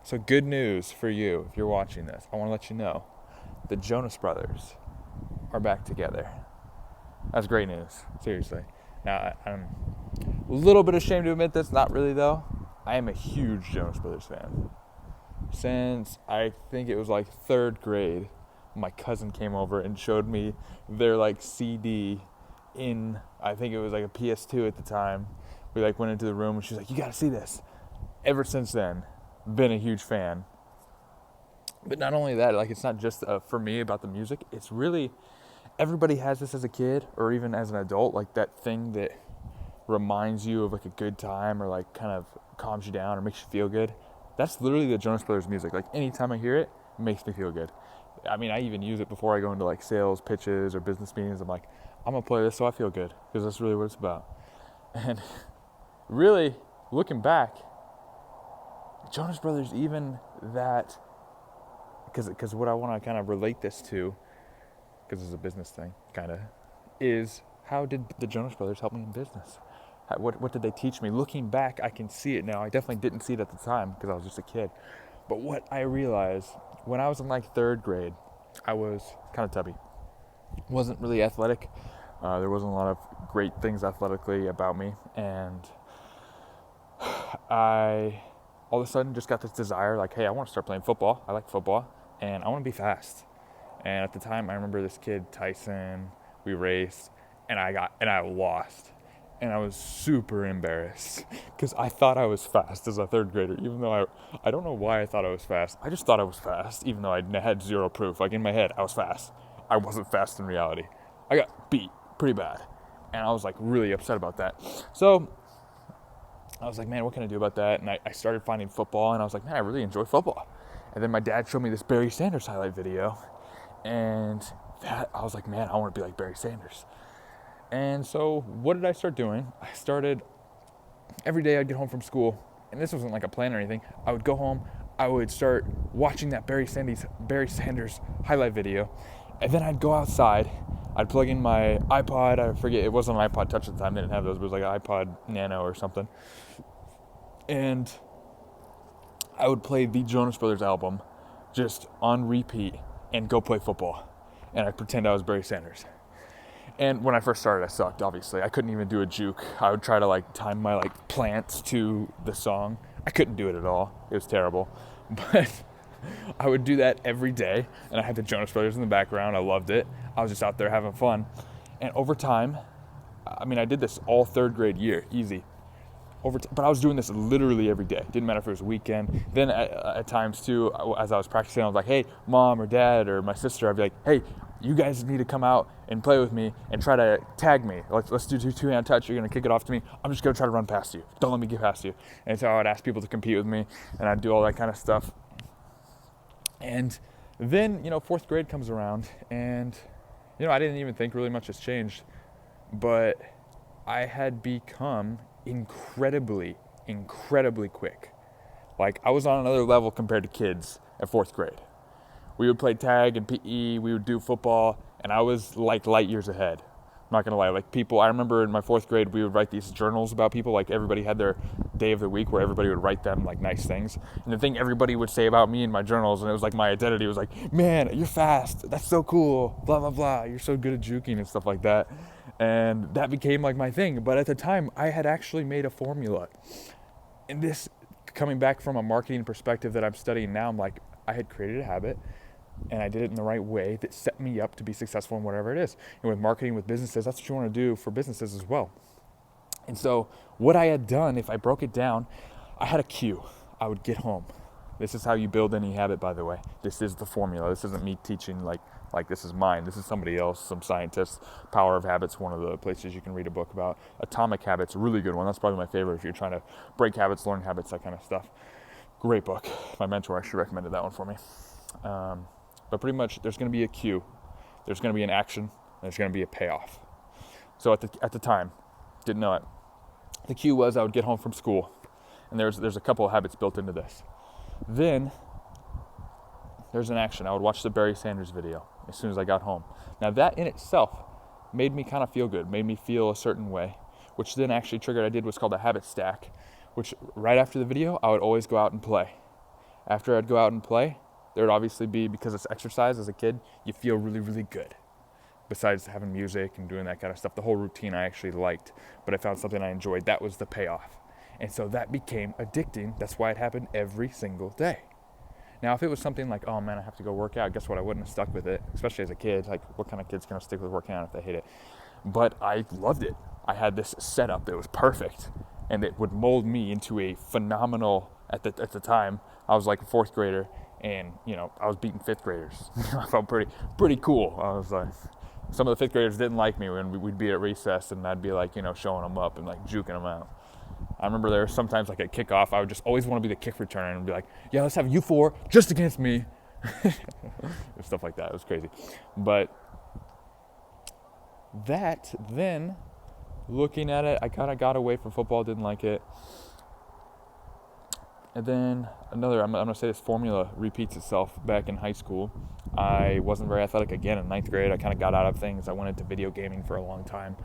So good news for you if you're watching this. I want to let you know the Jonas Brothers are back together. That's great news, seriously. Now, I'm a little bit ashamed to admit this, not really though. I am a huge Jonas Brothers fan. Since I think it was like third grade, my cousin came over and showed me their like CD in, I think it was like a PS2 at the time. We like went into the room and she's like, "You gotta see this." Ever since then, been a huge fan. But not only that, like it's not just for me about the music. It's really, everybody has this as a kid or even as an adult, like that thing that reminds you of like a good time or like kind of calms you down or makes you feel good. That's literally the Jonas Brothers music. Like anytime I hear it, it makes me feel good. I mean, I even use it before I go into like sales pitches or business meetings. I'm like, I'm gonna play this so I feel good because that's really what it's about. And really, looking back, Jonas Brothers, even that, because what I want to kind of relate this to, because it's a business thing, kind of, is how did the Jonas Brothers help me in business? What did they teach me? Looking back, I can see it now. I definitely didn't see it at the time because I was just a kid. But what I realized, when I was in like third grade, I was kind of tubby. Wasn't really athletic. There wasn't a lot of great things athletically about me. And I all of a sudden just got this desire, like, hey, I want to start playing football. I like football. And I want to be fast. And at the time, I remember this kid, Tyson, we raced, and I lost. And I was super embarrassed because I thought I was fast as a third grader, even though I don't know why I thought I was fast. I just thought I was fast, even though I had zero proof. Like in my head, I was fast. I wasn't fast in reality. I got beat pretty bad. And I was like really upset about that. So I was like, man, what can I do about that? And I started finding football, and I was like, man, I really enjoy football. And then my dad showed me this Barry Sanders highlight video. And that, I was like, man, I want to be like Barry Sanders. And so what did I start doing? I started, every day I'd get home from school, and this wasn't like a plan or anything. I would go home, I would start watching that Barry Sanders highlight video, and then I'd go outside, I'd plug in my iPod, I forget, it wasn't an iPod Touch at the time, they didn't have those, but it was like an iPod Nano or something. And I would play the Jonas Brothers album just on repeat and go play football. And I'd pretend I was Barry Sanders. And when I first started, I sucked, obviously. I couldn't even do a juke. I would try to like time my like plants to the song. I couldn't do it at all. It was terrible. But I would do that every day. And I had the Jonas Brothers in the background. I loved it. I was just out there having fun. And over time, I mean, I did this all third grade year, easy. But I was doing this literally every day. Didn't matter if it was a weekend. Then at times too, as I was practicing, I was like, hey, mom or dad or my sister, I'd be like, hey, you guys need to come out and play with me and try to tag me. Let's do two-hand touch. You're going to kick it off to me. I'm just going to try to run past you. Don't let me get past you. And so I would ask people to compete with me, and I'd do all that kind of stuff. And then, fourth grade comes around, and, I didn't even think really much has changed. But I had become incredibly quick. Like, I was on another level compared to kids at fourth grade. We would play tag and PE, we would do football, and I was like light years ahead. I'm not gonna lie, like people, I remember in my fourth grade, we would write these journals about people, like everybody had their day of the week where everybody would write them like nice things. And the thing everybody would say about me in my journals, and it was like my identity, was like, man, you're fast, that's so cool, blah, blah, blah, you're so good at juking and stuff like that. And that became like my thing. But at the time, I had actually made a formula. And this, coming back from a marketing perspective that I'm studying now, I'm like, I had created a habit, and I did it in the right way that set me up to be successful in whatever it is. And with marketing, with businesses, that's what you want to do for businesses as well. And so what I had done, if I broke it down, I had a cue. I would get home. This is how you build any habit, by the way. This is the formula. This isn't me teaching like this is mine. This is somebody else, some scientist. Power of Habits, one of the places you can read a book about. Atomic Habits, a really good one. That's probably my favorite if you're trying to break habits, learn habits, that kind of stuff. Great book. My mentor actually recommended that one for me. But pretty much there's going to be a cue, there's going to be an action, and there's going to be a payoff. So at the time, didn't know it. The cue was I would get home from school, and there's a couple of habits built into this. Then there's an action. I would watch the Barry Sanders video as soon as I got home. Now that in itself made me kind of feel good, made me feel a certain way, which then actually triggered, I did what's called a habit stack, which right after the video, I would always go out and play. After I'd go out and play, there would obviously be, because it's exercise as a kid, you feel really, really good. Besides having music and doing that kind of stuff, the whole routine I actually liked, but I found something I enjoyed. That was the payoff. And so that became addicting. That's why it happened every single day. Now, if it was something like, oh man, I have to go work out, guess what? I wouldn't have stuck with it, especially as a kid. Like, what kind of kid's gonna stick with working out if they hate it? But I loved it. I had this setup that was perfect, and it would mold me into a phenomenal, at the time, I was like a fourth grader, and I was beating fifth graders. I felt pretty cool. I was like, some of the fifth graders didn't like me when we'd be at recess, and I'd be like, showing them up and like juking them out. I remember there were sometimes like at kickoff, I would just always want to be the kick returner and be like, yeah, let's have you four just against me. Stuff like that. It was crazy. But that then, looking at it, I kind of got away from football, didn't like it. And then I'm going to say this formula repeats itself back in high school. I wasn't very athletic again in ninth grade. I kind of got out of things. I went into video gaming for a long time.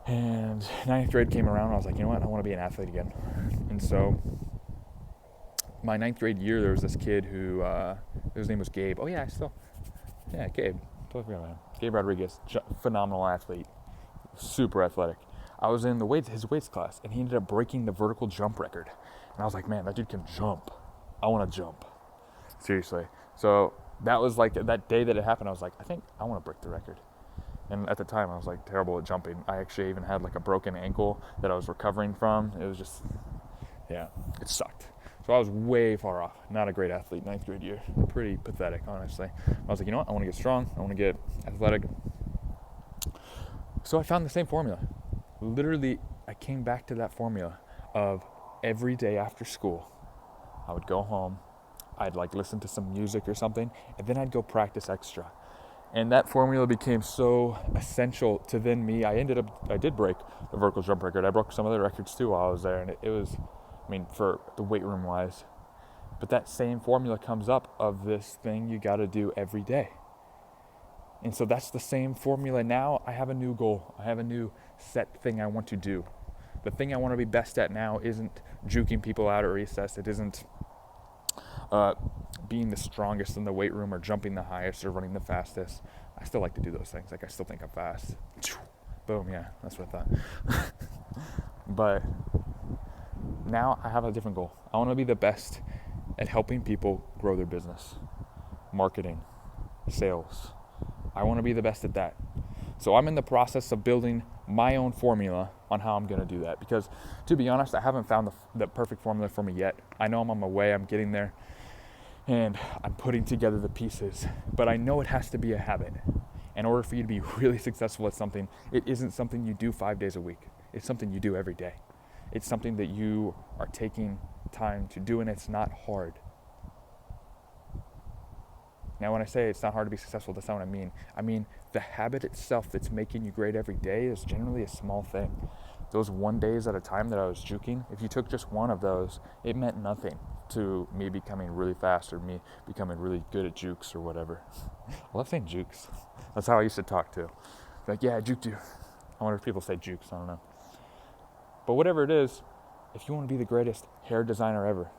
And ninth grade came around, and I was like, you know what? I want to be an athlete again. And so my ninth grade year, there was this kid who, his name was Gabe. Gabe. Totally forgot about him. Gabe Rodriguez, phenomenal athlete, super athletic. I was in his weights class, and he ended up breaking the vertical jump record. And I was like, man, that dude can jump. I want to jump. Seriously. So that was like that day that it happened, I was like, I think I want to break the record. And at the time, I was like terrible at jumping. I actually even had like a broken ankle that I was recovering from. It was just, it sucked. So I was way far off. Not a great athlete, ninth grade year. Pretty pathetic, honestly. I was like, you know what? I want to get strong. I want to get athletic. So I found the same formula. Literally, I came back to that formula of every day after school, I would go home, I'd like listen to some music or something, and then I'd go practice extra. And that formula became so essential to then me. I did break the vertical jump record. I broke some other records too while I was there, and it was, for the weight room wise. But that same formula comes up of this thing you got to do every day. And so that's the same formula now. I have a new goal. I have a new set thing I want to do. The thing I want to be best at now isn't juking people out at recess. It isn't being the strongest in the weight room or jumping the highest or running the fastest. I still like to do those things. Like, I still think I'm fast. Boom, yeah, that's what I thought. But now I have a different goal. I want to be the best at helping people grow their business, marketing, sales. I want to be the best at that. So I'm in the process of building my own formula on how I'm going to do that. Because to be honest, I haven't found the perfect formula for me yet. I know I'm on my way, I'm getting there, and I'm putting together the pieces. But I know it has to be a habit. In order for you to be really successful at something, it isn't something you do 5 days a week. It's something you do every day. It's something that you are taking time to do, and it's not hard. Now, when I say it's not hard to be successful, that's not what I mean. I mean, the habit itself that's making you great every day is generally a small thing. Those 1 days at a time that I was juking, if you took just one of those, it meant nothing to me becoming really fast or me becoming really good at jukes or whatever. I love saying jukes. That's how I used to talk too. Like, yeah, I juked you. I wonder if people say jukes, I don't know. But whatever it is, if you want to be the greatest hair designer ever,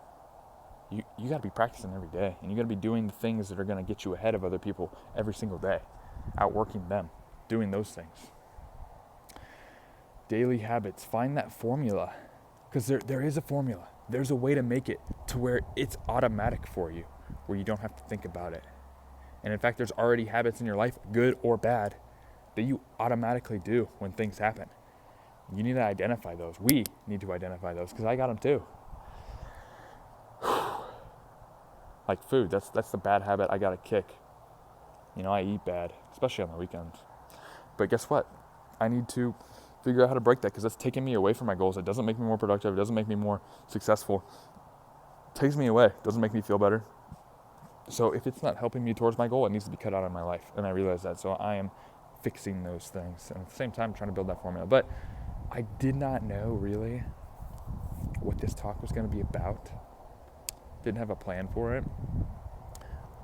you got to be practicing every day, and you got to be doing the things that are going to get you ahead of other people every single day, outworking them, doing those things. Daily habits, find that formula, because there is a formula. There's a way to make it to where it's automatic for you, where you don't have to think about it. And in fact, there's already habits in your life, good or bad, that you automatically do when things happen. You need to identify those. We need to identify those, because I got them too. Like food, that's the bad habit I gotta kick. I eat bad, especially on the weekends. But guess what? I need to figure out how to break that, because that's taking me away from my goals. It doesn't make me more productive. It doesn't make me more successful. It takes me away. It doesn't make me feel better. So if it's not helping me towards my goal, it needs to be cut out of my life. And I realize that. So I am fixing those things. And at the same time, trying to build that formula. But I did not know really what this talk was going to be about. Didn't have a plan for it.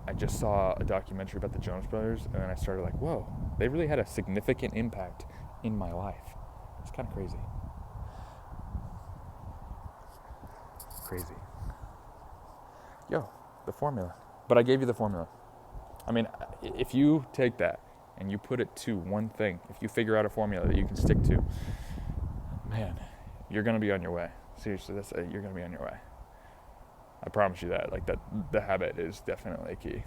I just saw a documentary about the Jonas Brothers, and then I started like, whoa, they really had a significant impact in my life. It's kind of crazy. Yo, the formula. But I gave you the formula. I mean, if you take that and you put it to one thing, if you figure out a formula that you can stick to, man, you're going to be on your way. Seriously, you're going to be on your way. I promise you that. Like, that, the habit is definitely key.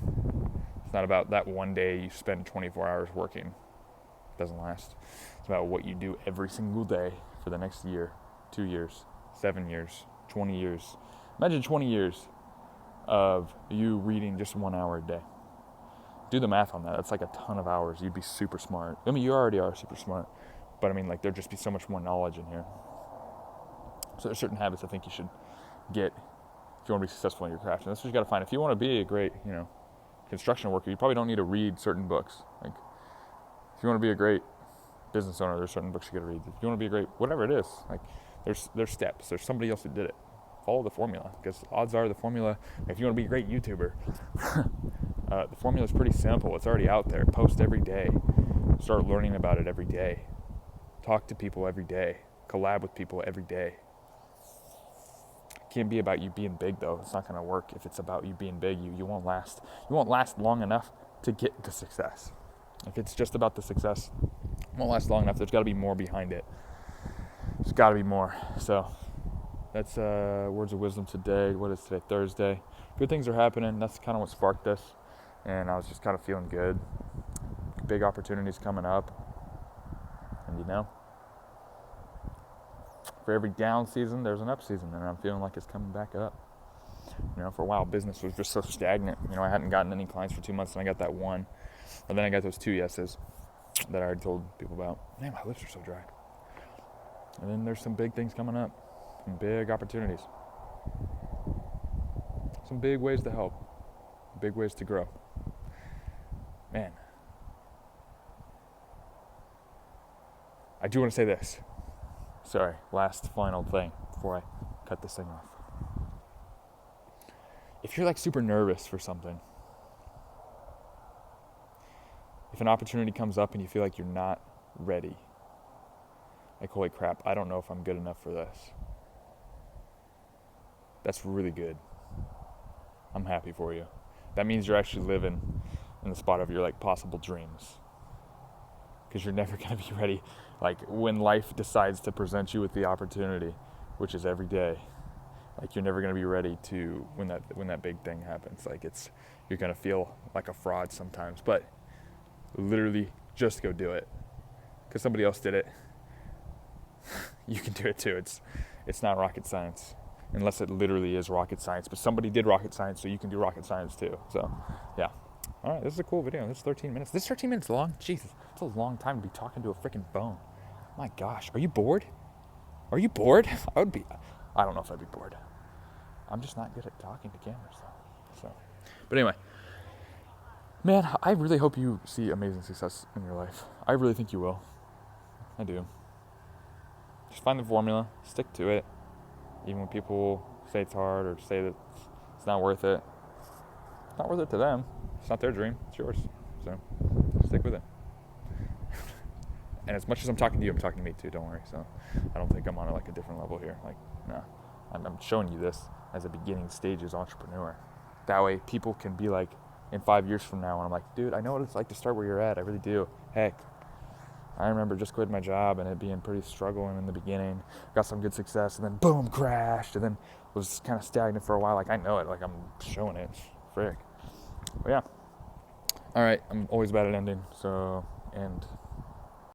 It's not about that one day you spend 24 hours working. It doesn't last. It's about what you do every single day for the next year, 2 years, 7 years, 20 years. Imagine 20 years of you reading just 1 hour a day. Do the math on that. That's like a ton of hours. You'd be super smart. I mean, you already are super smart. But I mean, like, there'd just be so much more knowledge in here. So there's certain habits I think you should get if you want to be successful in your craft. And that's what you got to find. If you want to be a great, construction worker, you probably don't need to read certain books. Like, if you want to be a great business owner, there's certain books you got to read. If you want to be a great, whatever it is, like, there's steps. There's somebody else that did it. Follow the formula, because odds are the formula, if you want to be a great YouTuber, the formula is pretty simple. It's already out there. Post every day. Start learning about it every day. Talk to people every day. Collab with people every day. It can't be about you being big, though. It's not going to work if it's about you being big. You won't last. You won't last long enough to get the success. If it's just about the success, it won't last long enough. There's got to be more behind it. There's got to be more. So that's words of wisdom today. What is today? Thursday. Good things are happening. That's kind of what sparked this. And I was just kind of feeling good. Big opportunities coming up. And for every down season, there's an up season. And I'm feeling like it's coming back up. For a while, business was just so stagnant. I hadn't gotten any clients for 2 months, and I got that one. And then I got those 2 yeses that I already told people about. Man, my lips are so dry. And then there's some big things coming up. Some big opportunities. Some big ways to help. Big ways to grow. Man. I do want to say this. Sorry, last final thing before I cut this thing off. If you're like super nervous for something, if an opportunity comes up and you feel like you're not ready, like, holy crap, I don't know if I'm good enough for this. That's really good. I'm happy for you. That means you're actually living in the spot of your like possible dreams. Because you're never going to be ready. Like, when life decides to present you with the opportunity, which is every day, like, you're never going to be ready to when that big thing happens. Like, you're going to feel like a fraud sometimes, but literally just go do it. Because somebody else did it. You can do it too. It's not rocket science, unless it literally is rocket science. But somebody did rocket science, so you can do rocket science too. So, yeah. All right, this is a cool video. This is 13 minutes. This is 13 minutes long? Jesus, it's a long time to be talking to a freaking phone. My gosh, are you bored? Are you bored? I don't know if I'd be bored. I'm just not good at talking to cameras, though. So, but anyway, man, I really hope you see amazing success in your life. I really think you will. I do. Just find the formula, stick to it. Even when people say it's hard or say that it's not worth it. It's not worth it to them. It's not their dream. It's yours. So stick with it. And as much as I'm talking to you, I'm talking to me too. Don't worry. So I don't think I'm on like a different level here. Like, no. I'm showing you this as a beginning stages entrepreneur. That way people can be like, in 5 years from now, and I'm like, dude, I know what it's like to start where you're at. I really do. Heck, I remember just quitting my job and it being pretty struggling in the beginning. Got some good success, and then boom, crashed, and then was kind of stagnant for a while. Like, I know it. Like, I'm showing it. Frick. But yeah. All right. I'm always bad at ending. So, end.